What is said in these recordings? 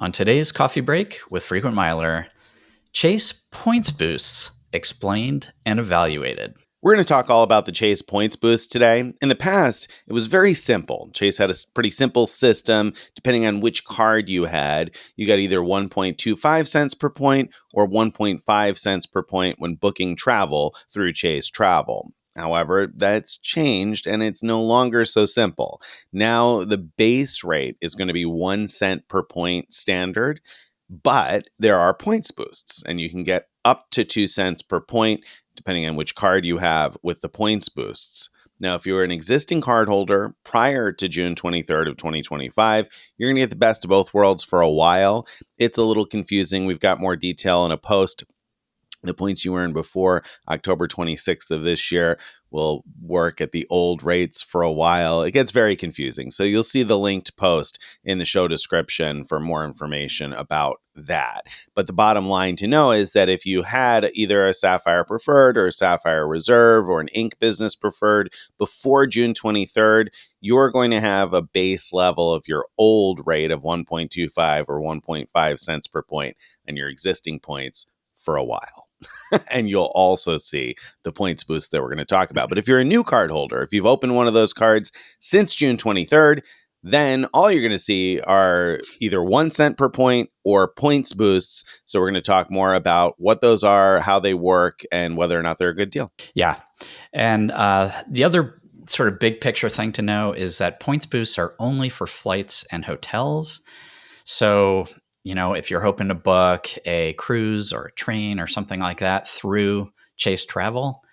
On today's Coffee Break with Frequent Miler, Chase points boosts explained and evaluated. We're going to talk all about the Chase points boost today. In the past, it was very simple. Chase had a pretty simple system. Depending on which card you had, you got either 1.25 cents per point or 1.5 cents per point when booking travel through Chase Travel. However, that's changed and it's no longer so simple. Now, the base rate is going to be 1 cent per point standard, but there are points boosts and you can get up to 2 cents per point depending on which card you have with the points boosts. Now, if you're an existing cardholder prior to June 23rd of 2025, you're going to get the best of both worlds for a while. It's a little confusing. We've got more detail in a post. The points you earned before October 26th of this year will work at the old rates for a while. It gets very confusing. So you'll see the linked post in the show description for more information about that. But the bottom line to know is that if you had either a Sapphire Preferred or a Sapphire Reserve or an Ink Business Preferred before June 23rd, you're going to have a base level of your old rate of 1.25 or 1.5 cents per point and your existing points for a while. And you'll also see the points boost that we're going to talk about. But if you're a new card holder, if you've opened one of those cards since June 23rd, then all you're going to see are either 1 cent per point or points boosts. So we're going to talk more about what those are, how they work, and whether or not they're a good deal. Yeah. And the other sort of big picture thing to know is that points boosts are only for flights and hotels. So if you're hoping to book a cruise or a train or something like that through Chase Travel,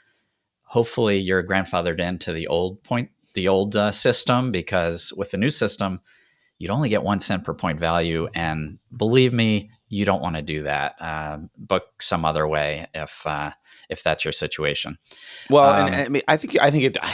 hopefully you're grandfathered into the old system, because with the new system, you'd only get 1 cent per point value. And believe me, you don't want to do that. Book some other way if that's your situation. Well, and I mean, I think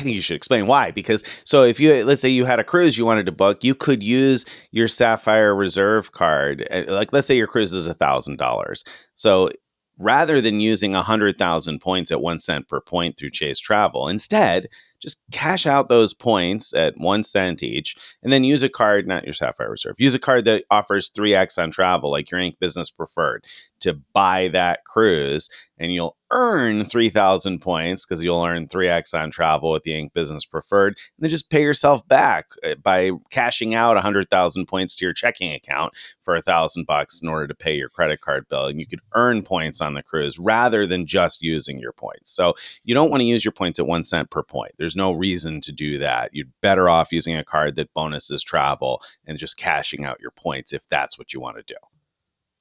you should explain why. Because if let's say you had a cruise you wanted to book, you could use your Sapphire Reserve card. Like, let's say your cruise is $1,000. So rather than using 100,000 points at 1 cent per point through Chase Travel, instead, just cash out those points at 1 cent each, and then use a card, not your Sapphire Reserve, use a card that offers 3x on travel, like your Ink Business Preferred, to buy that cruise, and you'll earn 3,000 points because you'll earn 3x on travel with the Ink Business Preferred, and then just pay yourself back by cashing out 100,000 points to your checking account for $1,000 in order to pay your credit card bill, and you could earn points on the cruise rather than just using your points. So you don't want to use your points at 1 cent per point. There's no reason to do that. You're better off using a card that bonuses travel and just cashing out your points if that's what you want to do.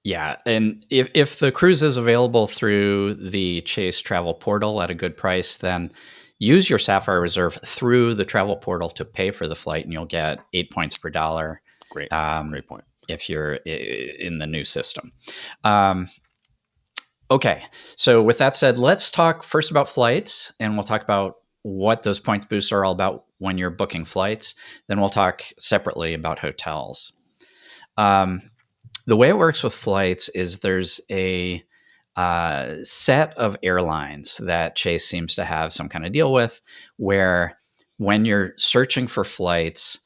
Yeah, and if the cruise is available through the Chase Travel portal at a good price, then use your Sapphire Reserve through the travel portal to pay for the flight, and you'll get 8 points per dollar. Great point. If you're in the new system. Okay, so with that said, let's talk first about flights, and we'll talk about what those points boosts are all about when you're booking flights. Then we'll talk separately about hotels. The way it works with flights is there's a set of airlines that Chase seems to have some kind of deal with, where when you're searching for flights,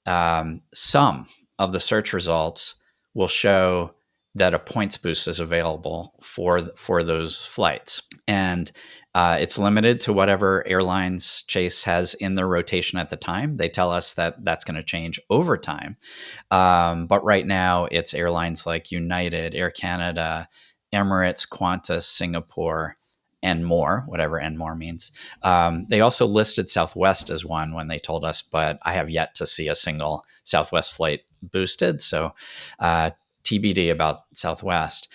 some of the search results will show that a points boost is available for those flights. And it's limited to whatever airlines Chase has in their rotation at the time. They tell us that that's going to change over time. But right now, it's airlines like United, Air Canada, Emirates, Qantas, Singapore, and more, whatever and more means. They also listed Southwest as one when they told us, but I have yet to see a single Southwest flight boosted. So TBD about Southwest.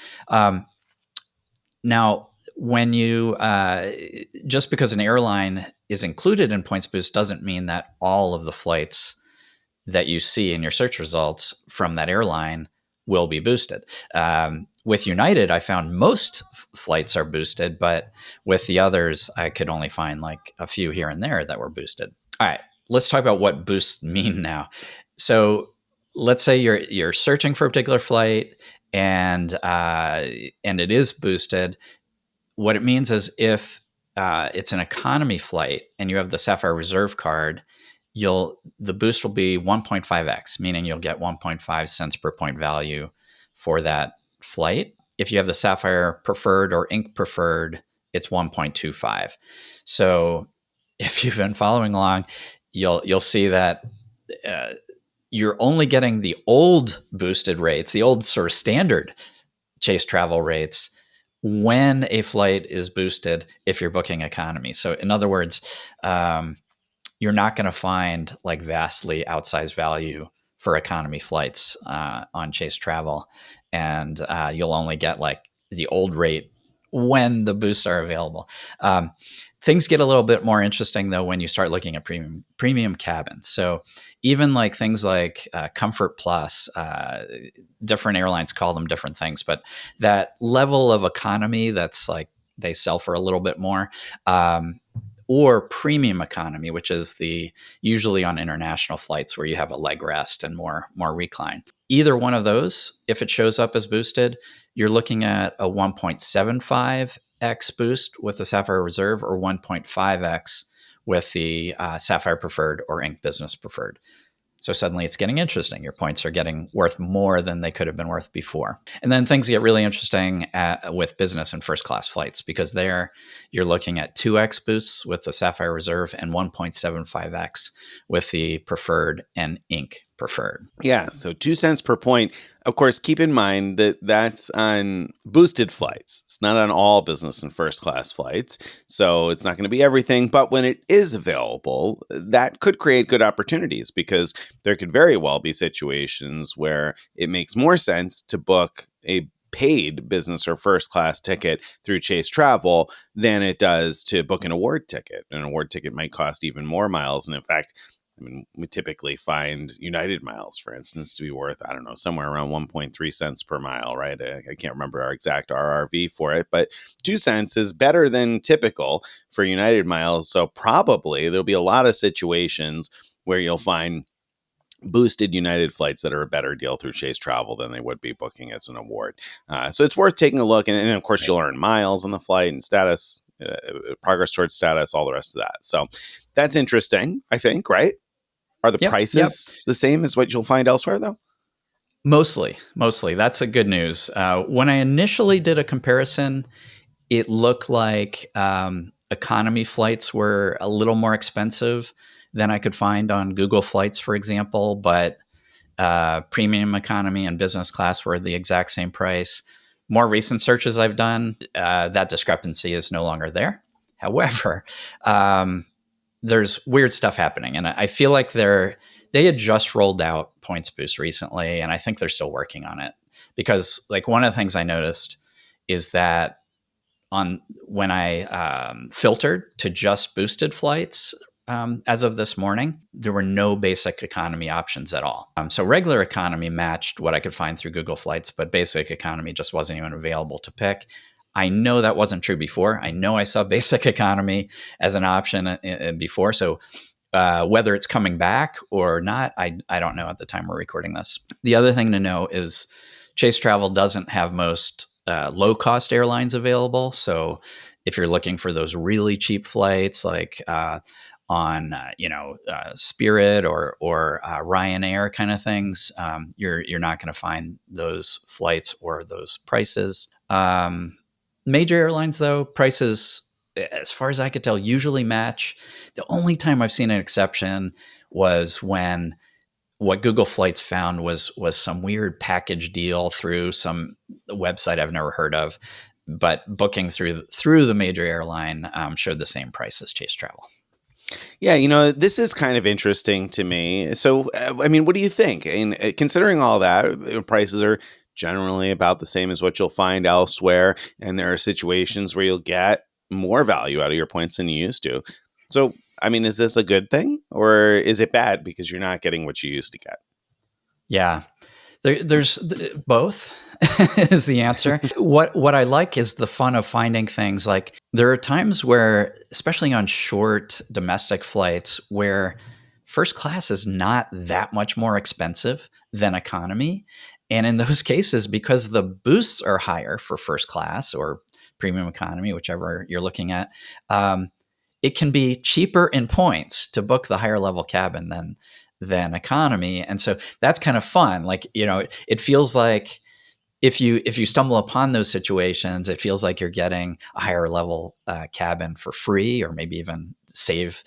Now, when you just because an airline is included in points boost doesn't mean that all of the flights that you see in your search results from that airline will be boosted. With United, I found most flights are boosted, but with the others, I could only find like a few here and there that were boosted. All right, let's talk about what boosts mean now. So let's say you're searching for a particular flight and it is boosted. What it means is if it's an economy flight and you have the Sapphire Reserve card the boost will be 1.5x, meaning you'll get 1.5 cents per point value for that flight. If you have the Sapphire Preferred or Ink Preferred, it's 1.25. So if you've been following along, you'll see that you're only getting the old boosted rates, the old sort of standard Chase travel rates when a flight is boosted if you're booking economy. So in other words, you're not going to find like vastly outsized value for economy flights on Chase Travel, and you'll only get like the old rate when the boosts are available. Things get a little bit more interesting though when you start looking at premium cabins. So even like things like Comfort Plus, different airlines call them different things, but that level of economy that's like they sell for a little bit more. Or premium economy, which is the usually on international flights where you have a leg rest and more recline. Either one of those, if it shows up as boosted, you're looking at a 1.75x boost with the Sapphire Reserve or 1.5x with the Sapphire Preferred or Ink Business Preferred. So suddenly it's getting interesting. Your points are getting worth more than they could have been worth before. And then things get really interesting with business and first class flights, because there you're looking at 2x boosts with the Sapphire Reserve and 1.75x with the Preferred and Ink Preferred. Yeah, so 2 cents per point. Of course, keep in mind that that's on boosted flights. It's not on all business and first class flights. So it's not going to be everything. But when it is available, that could create good opportunities, because there could very well be situations where it makes more sense to book a paid business or first class ticket through Chase Travel than it does to book an award ticket. An award ticket might cost even more miles. And in fact, I mean, we typically find United miles, for instance, to be worth, I don't know, somewhere around 1.3 cents per mile, right? I can't remember our exact RRV for it, but 2 cents is better than typical for United miles. So probably there'll be a lot of situations where you'll find boosted United flights that are a better deal through Chase Travel than they would be booking as an award. So it's worth taking a look. And of course, you'll earn miles on the flight and status, progress towards status, all the rest of that. So that's interesting, I think, right? Are the prices the same as what you'll find elsewhere, though? Mostly. That's a good news. When I initially did a comparison, it looked like economy flights were a little more expensive than I could find on Google Flights, for example, but premium economy and business class were the exact same price. More recent searches I've done, that discrepancy is no longer there. However, there's weird stuff happening, and I feel like they had just rolled out points boost recently, and I think they're still working on it, because like one of the things I noticed is that when I filtered to just boosted flights as of this morning, there were no basic economy options at all. So regular economy matched what I could find through Google Flights, but basic economy just wasn't even available to pick. I know that wasn't true before. I know I saw basic economy as an option before. So whether it's coming back or not, I don't know at the time we're recording this. The other thing to know is Chase Travel doesn't have most low-cost airlines available. So if you're looking for those really cheap flights, like on Spirit or Ryanair kind of things, you're not going to find those flights or those prices. Major airlines, though, prices, as far as I could tell, usually match. The only time I've seen an exception was when what Google Flights found was some weird package deal through some website I've never heard of, but booking through the major airline showed the same price as Chase Travel. Yeah, this is kind of interesting to me. So, I mean, what do you think? And considering all that, prices are generally about the same as what you'll find elsewhere, and there are situations where you'll get more value out of your points than you used to. So, I mean, is this a good thing, or is it bad because you're not getting what you used to get? Yeah, there's both is the answer. What I like is the fun of finding things. Like there are times where, especially on short domestic flights, where first class is not that much more expensive than economy. And in those cases, because the boosts are higher for first class or premium economy, whichever you're looking at, it can be cheaper in points to book the higher level cabin than economy. And so that's kind of fun. Like, it feels like if you stumble upon those situations, it feels like you're getting a higher level cabin for free, or maybe even save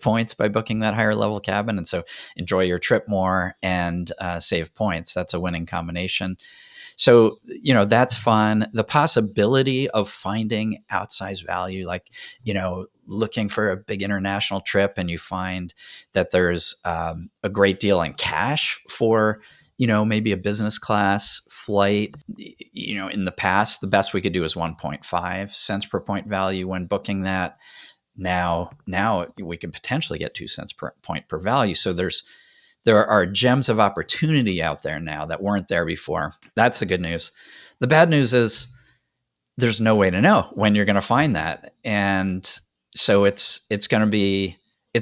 points by booking that higher level cabin. And so enjoy your trip more and save points. That's a winning combination. So, that's fun. The possibility of finding outsized value, like, looking for a big international trip and you find that there's a great deal in cash for, maybe a business class flight. In the past, the best we could do is 1.5 cents per point value when booking that. Now we could potentially get 2 cents per point per value. So there are gems of opportunity out there now that weren't there before. That's the good news. The bad news is there's no way to know when you're going to find that. And so it's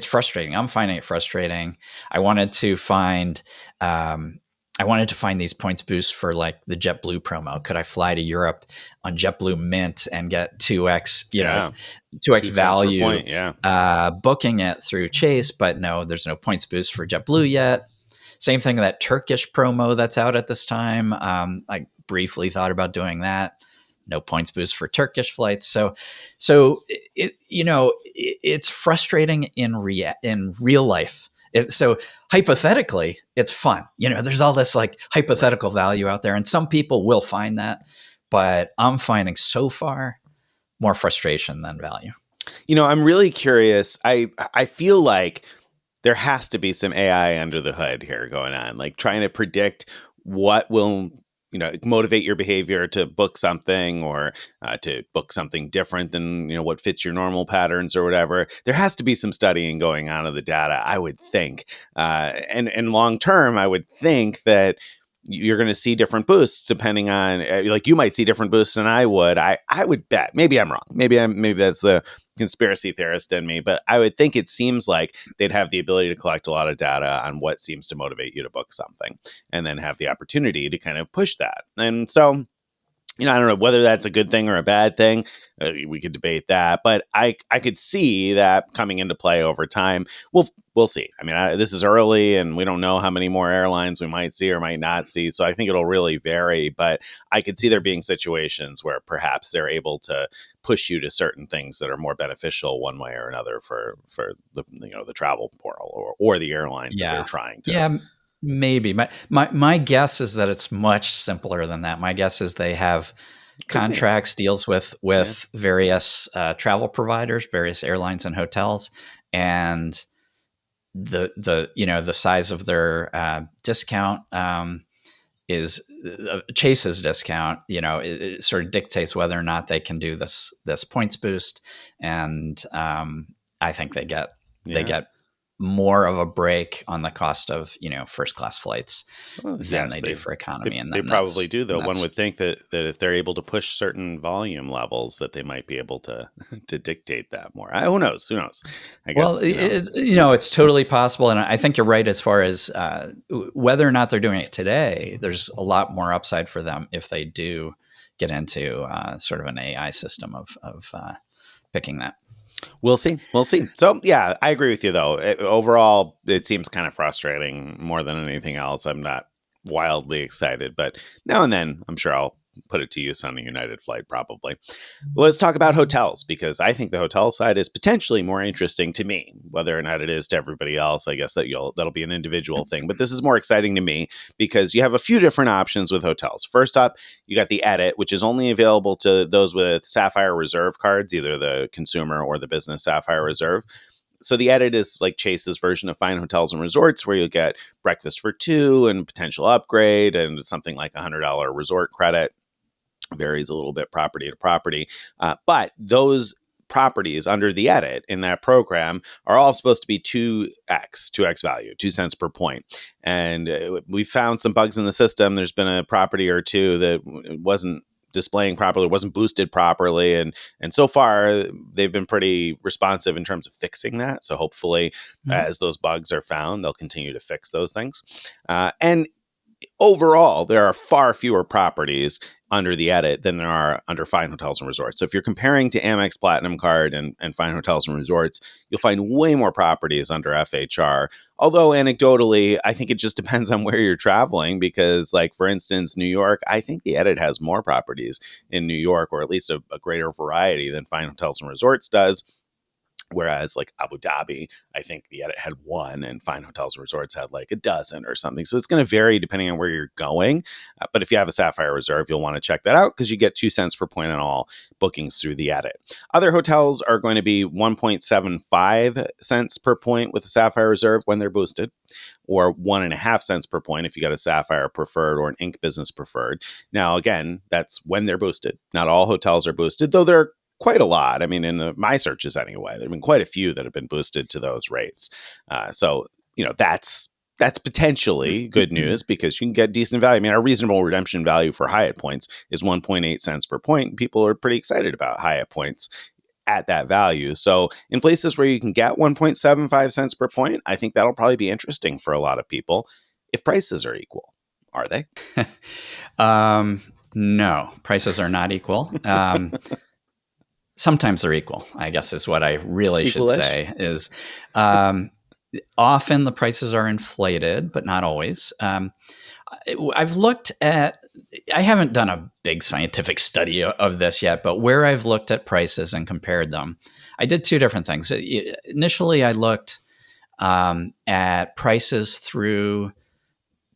frustrating. I'm finding it frustrating. I wanted to find these points boosts for like the JetBlue promo. Could I fly to Europe on JetBlue Mint and get 2x, 2x 2 cents per value, point, yeah. booking it through Chase? But no, there's no points boost for JetBlue yet. Same thing with that Turkish promo that's out at this time. I briefly thought about doing that. No points boost for Turkish flights. So it's frustrating in real life. So hypothetically, it's fun. There's all this like hypothetical value out there, and some people will find that, but I'm finding so far more frustration than value. I'm really curious. I feel like there has to be some AI under the hood here going on, like trying to predict what will motivate your behavior to book something, or to book something different than what fits your normal patterns or whatever. There has to be some studying going on of the data, I would think, and long term, I would think that you're going to see different boosts depending on, like, you might see different boosts than I would. I would bet. Maybe I'm wrong. Maybe that's the conspiracy theorist in me, but I would think it seems like they'd have the ability to collect a lot of data on what seems to motivate you to book something, and then have the opportunity to kind of push that. And so, I don't know whether that's a good thing or a bad thing. We could debate that, but I could see that coming into play over time. We'll see. I mean, this is early, and we don't know how many more airlines we might see or might not see. So I think it'll really vary. But I could see there being situations where perhaps they're able to push you to certain things that are more beneficial one way or another for the travel portal or the airlines that they're trying to. Yeah. Maybe my guess is that it's much simpler than that. My guess is they have contracts, deals with various travel providers, various airlines and hotels, and the size of their discount is Chase's discount. It sort of dictates whether or not they can do this points boost, and I think they get more of a break on the cost of first class flights than they do for economy. And they probably do, though. One would think that if they're able to push certain volume levels, that they might be able to to dictate that more. Who knows? I guess. It's totally possible, and I think you're right as far as whether or not they're doing it today. There's a lot more upside for them if they do get into sort of an AI system of picking that. We'll see. So, yeah, I agree with you, though. Overall, it seems kind of frustrating more than anything else. I'm not wildly excited, but now and then, I'm sure I'll put it to use on a United flight, probably. But let's talk about hotels, because I think the hotel side is potentially more interesting to me. Whether or not it is to everybody else, I guess that'll be an individual thing. But this is more exciting to me because you have a few different options with hotels. First up, you got the Edit, which is only available to those with Sapphire Reserve cards, either the consumer or the business Sapphire Reserve. So the Edit is like Chase's version of Fine Hotels and Resorts, where you'll get breakfast for two and potential upgrade and something like $100 resort credit. Varies a little bit property to property. But those properties under the Edit in that program are all supposed to be 2x value, 2 cents per point. And we found some bugs in the system. There's been a property or two that wasn't displaying properly, wasn't boosted properly. And so far, they've been pretty responsive in terms of fixing that. So hopefully, as those bugs are found, they'll continue to fix those things. And overall, there are far fewer properties under the edit than there are under Fine Hotels and Resorts. So if you're comparing to Amex Platinum Card and Fine Hotels and Resorts, you'll find way more properties under FHR. Although anecdotally, I think it just depends on where you're traveling because, like, for instance, New York, I think the edit has more properties in New York, or at least a greater variety than Fine Hotels and Resorts does. Whereas like Abu Dhabi, I think the edit had one and Fine Hotels and Resorts had like a dozen or something. So it's going to vary depending on where you're going. But if you have a Sapphire Reserve, you'll want to check that out because you get 2 cents per point on all bookings through the edit. Other hotels are going to be 1.75 cents per point with a Sapphire Reserve when they're boosted, or 1.5 cents per point if you got a Sapphire Preferred or an Ink Business Preferred. Now, again, that's when they're boosted. Not all hotels are boosted, though there are quite a lot. I mean, in my searches anyway, there have been quite a few that have been boosted to those rates. So, that's potentially good news because you can get decent value. I mean, our reasonable redemption value for Hyatt points is 1.8 cents per point. People are pretty excited about Hyatt points at that value. So in places where you can get 1.75 cents per point, I think that'll probably be interesting for a lot of people if prices are equal. Are they? No, prices are not equal. Sometimes they're equal, I guess is what I really should say is often the prices are inflated, but not always. I've looked at, I haven't done a big scientific study of this yet, but where I've looked at prices and compared them, I did two different things. Initially, I looked at prices through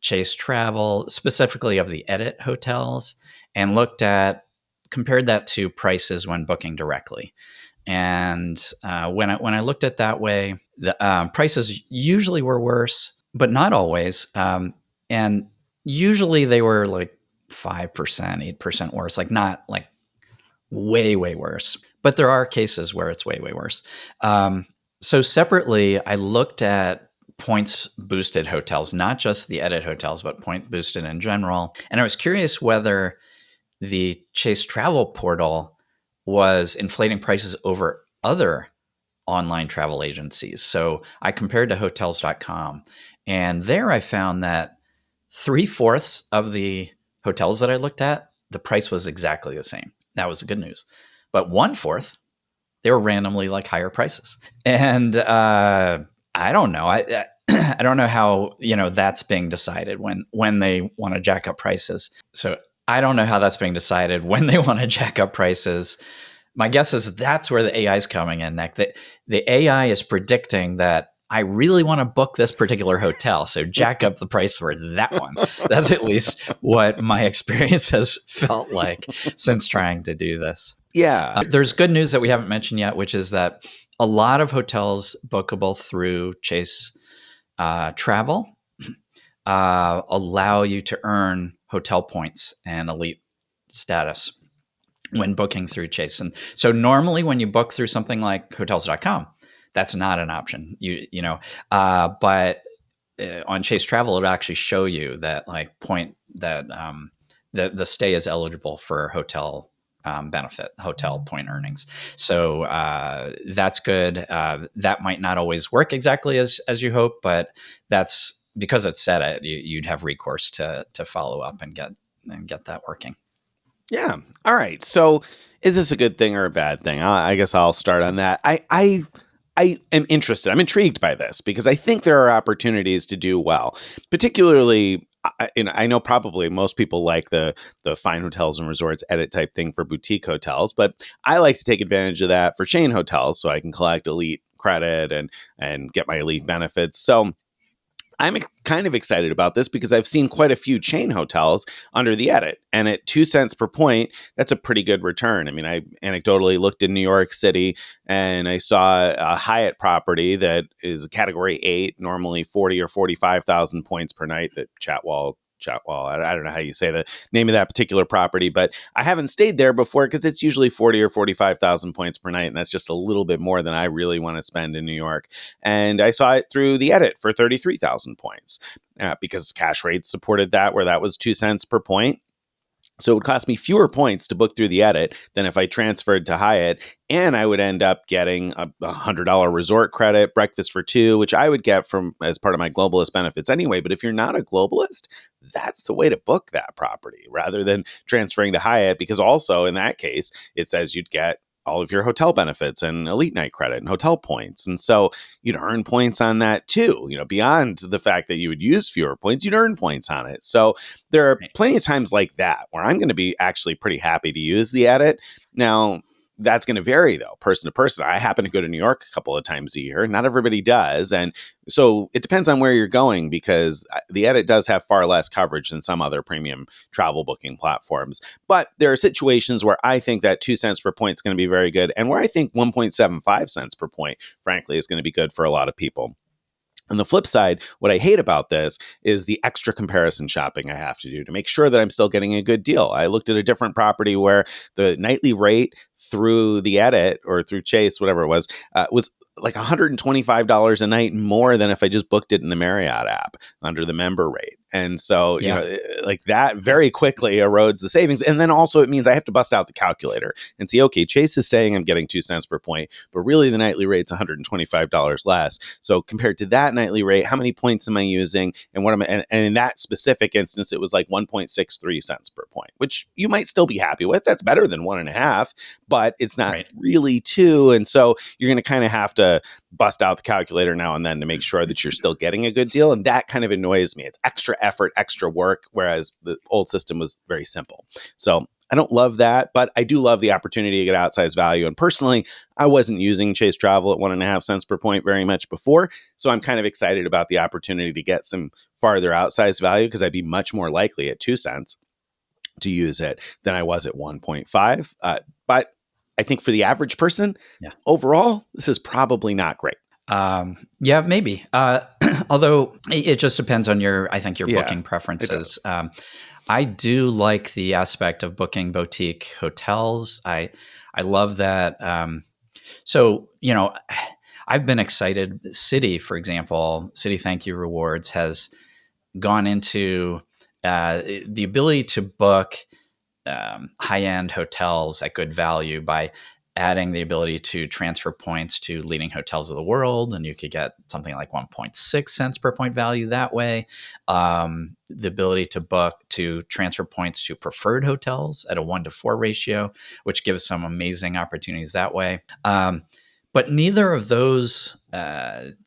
Chase Travel, specifically of the edit hotels, and compared that to prices when booking directly. And when I looked at that way, the prices usually were worse, but not always. And usually they were like 5%, 8% worse, like not like way, way worse. But there are cases where it's way, way worse. So separately, I looked at points boosted hotels, not just the edit hotels, but point boosted in general. And I was curious whether the Chase Travel portal was inflating prices over other online travel agencies. So I compared to hotels.com, and there I found that 3/4 of the hotels that I looked at, the price was exactly the same. That was the good news. But 1/4, they were randomly like higher prices. And I don't know. I don't know how that's being decided when they want to jack up prices. So I don't know how that's being decided when they want to jack up prices. My guess is that's where the AI is coming in, Nick. The AI is predicting that I really want to book this particular hotel, so jack up the price for that one. That's at least what my experience has felt like since trying to do this. Yeah. There's good news that we haven't mentioned yet, which is that a lot of hotels bookable through Chase Travel allow you to earn hotel points and elite status when booking through Chase. And so normally when you book through something like hotels.com, that's not an option. But on Chase Travel, it'll actually show you that like point that the stay is eligible for hotel benefit, hotel point earnings. So that's good. That might not always work exactly as you hope, but that's because it said it. You'd have recourse to follow up and get that working. Yeah. All right. So is this a good thing or a bad thing? I guess I'll start on that. I am interested. I'm intrigued by this because I think there are opportunities to do well, particularly. I know probably most people like the Fine Hotels and Resorts edit type thing for boutique hotels, but I like to take advantage of that for chain hotels so I can collect elite credit and get my elite benefits. So I'm kind of excited about this because I've seen quite a few chain hotels under the edit. And at 2 cents per point, that's a pretty good return. I mean, I anecdotally looked in New York City and I saw a Hyatt property that is a category 8, normally 40 or 45,000 points per night that Chatwall, I don't know how you say the name of that particular property, but I haven't stayed there before because it's usually 40 or 45,000 points per night. And that's just a little bit more than I really want to spend in New York. And I saw it through the edit for 33,000 points because cash rates supported that, where that was 2 cents per point. So it would cost me fewer points to book through the edit than if I transferred to Hyatt. And I would end up getting a $100 resort credit, breakfast for two, which I would get from as part of my globalist benefits anyway. But if you're not a globalist, that's the way to book that property rather than transferring to Hyatt, because also in that case, it says you'd get all of your hotel benefits and elite night credit and hotel points. And so you'd earn points on that too. Beyond the fact that you would use fewer points, you'd earn points on it. So there are plenty of times like that where I'm going to be actually pretty happy to use the edit. Now, that's going to vary though, person to person. I happen to go to New York a couple of times a year. Not everybody does. And so it depends on where you're going, because the edit does have far less coverage than some other premium travel booking platforms. But there are situations where I think that 2 cents per point is going to be very good, and where I think 1.75 cents per point, frankly, is going to be good for a lot of people. On the flip side, what I hate about this is the extra comparison shopping I have to do to make sure that I'm still getting a good deal. I looked at a different property where the nightly rate through the edit or through Chase, whatever it was like $125 a night more than if I just booked it in the Marriott app under the member rate. And so, Yeah. like that very quickly erodes the savings. And then also it means I have to bust out the calculator and see, okay, Chase is saying I'm getting 2 cents per point, but really the nightly rate's $125 less. So compared to that nightly rate, how many points am I using? And what am I, and in that specific instance, it was like 1.63 cents per point, which you might still be happy with. That's better than 1.5, but it's not really two. And so you're going to kind of have to bust out the calculator now and then to make sure that you're still getting a good deal. And that kind of annoys me. It's extra effort, extra work, whereas the old system was very simple. So I don't love that, but I do love the opportunity to get outsized value. And personally, I wasn't using Chase Travel at 1.5 cents per point very much before. So I'm kind of excited about the opportunity to get some farther outsized value, because I'd be much more likely at 2 cents to use it than I was at 1.5. But I think for the average person, overall, this is probably not great. Yeah, maybe. Although it just depends on your booking preferences. I do like the aspect of booking boutique hotels. I love that. So, I've been excited. Citi, for example, Citi Thank You Rewards has gone into the ability to book high-end hotels at good value by adding the ability to transfer points to leading hotels of the world. And you could get something like 1.6 cents per point value that way. The ability to transfer points to preferred hotels at a 1-to-4 ratio, which gives some amazing opportunities that way. But neither of those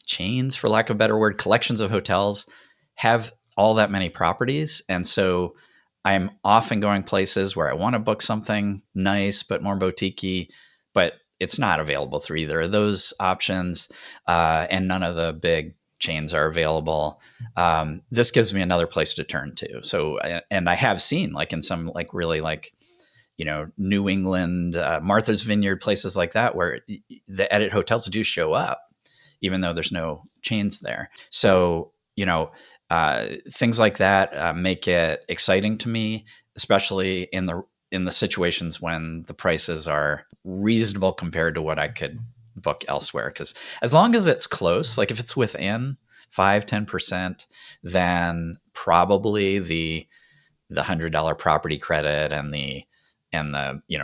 chains, for lack of a better word, collections of hotels, have all that many properties. And so I'm often going places where I want to book something nice but more boutique-y, but it's not available through either of those options, and none of the big chains are available. This gives me another place to turn to. So, and I have seen, like in some like really like, New England, Martha's Vineyard, places like that, where the edit hotels do show up, even though there's no chains there. So, things like that make it exciting to me, especially in the situations when the prices are reasonable compared to what I could book elsewhere. Because as long as it's close, like if it's within 5-10%, then probably the $100 property credit and the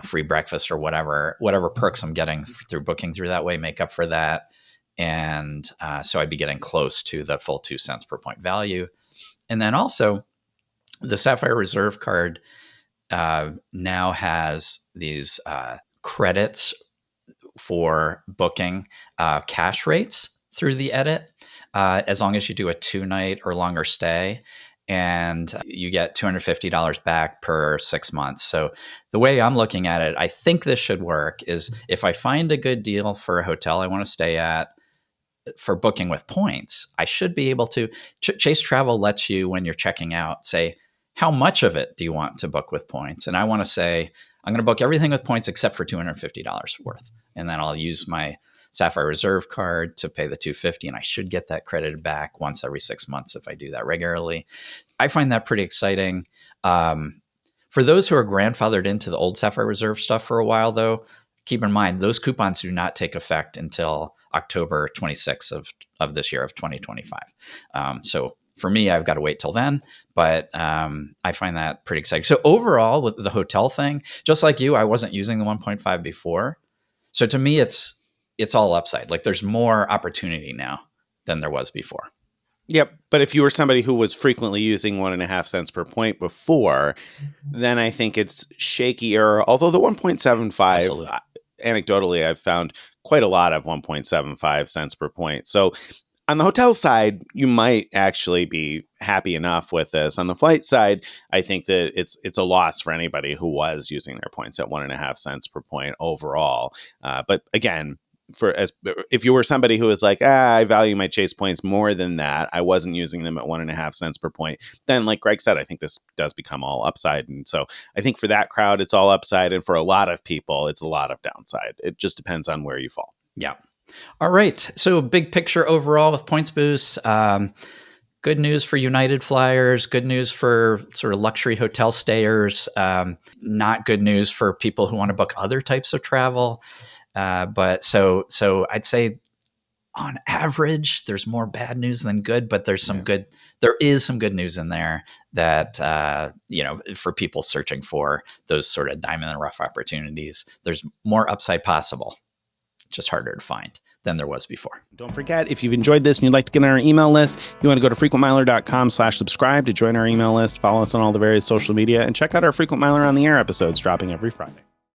free breakfast or whatever perks I'm getting through booking through that way make up for that. And so I'd be getting close to the full 2 cents per point value. And then also the Sapphire Reserve card now has these credits for booking cash rates through the edit, as long as you do a 2-night or longer stay. And you get $250 back per 6 months. So the way I'm looking at it, I think this should work, is if I find a good deal for a hotel I want to stay at, for booking with points, I should be able to. Chase Travel lets you, when you're checking out, say, how much of it do you want to book with points? And I want to say, I'm going to book everything with points except for $250 worth. And then I'll use my Sapphire Reserve card to pay the $250, and I should get that credited back once every 6 months if I do that regularly. I find that pretty exciting. For those who are grandfathered into the old Sapphire Reserve stuff for a while, though, keep in mind, those coupons do not take effect until October 26th of this year, of 2025. So For me, I've got to wait till then, but I find that pretty exciting. So overall, with the hotel thing, just like you, I wasn't using the 1.5 before. So to me, it's all upside. Like there's more opportunity now than there was before. Yep. But if you were somebody who was frequently using 1.5 cents per point before, then I think it's shakier. Although the 1.75, Absolutely. Anecdotally, I've found quite a lot of 1.75 cents per point. So on the hotel side, you might actually be happy enough with this. On the flight side, I think that it's a loss for anybody who was using their points at 1.5 cents per point overall. But again, if you were somebody who was like, I value my Chase points more than that, I wasn't using them at 1.5 cents per point, then like Greg said, I think this does become all upside. And so I think for that crowd, it's all upside. And for a lot of people, it's a lot of downside. It just depends on where you fall. Yeah. All right. So big picture overall with points boosts. Good news for United flyers. Good news for sort of luxury hotel stayers. Not good news for people who want to book other types of travel. But so I'd say on average, there's more bad news than good, but there's some good. There is some good news in there that for people searching for those sort of diamond in the rough opportunities. There's more upside possible. Just harder to find than there was before. Don't forget, if you've enjoyed this and you'd like to get on our email list, you want to go to frequentmiler.com/subscribe to join our email list, follow us on all the various social media, and check out our Frequent Miler on the Air episodes dropping every Friday.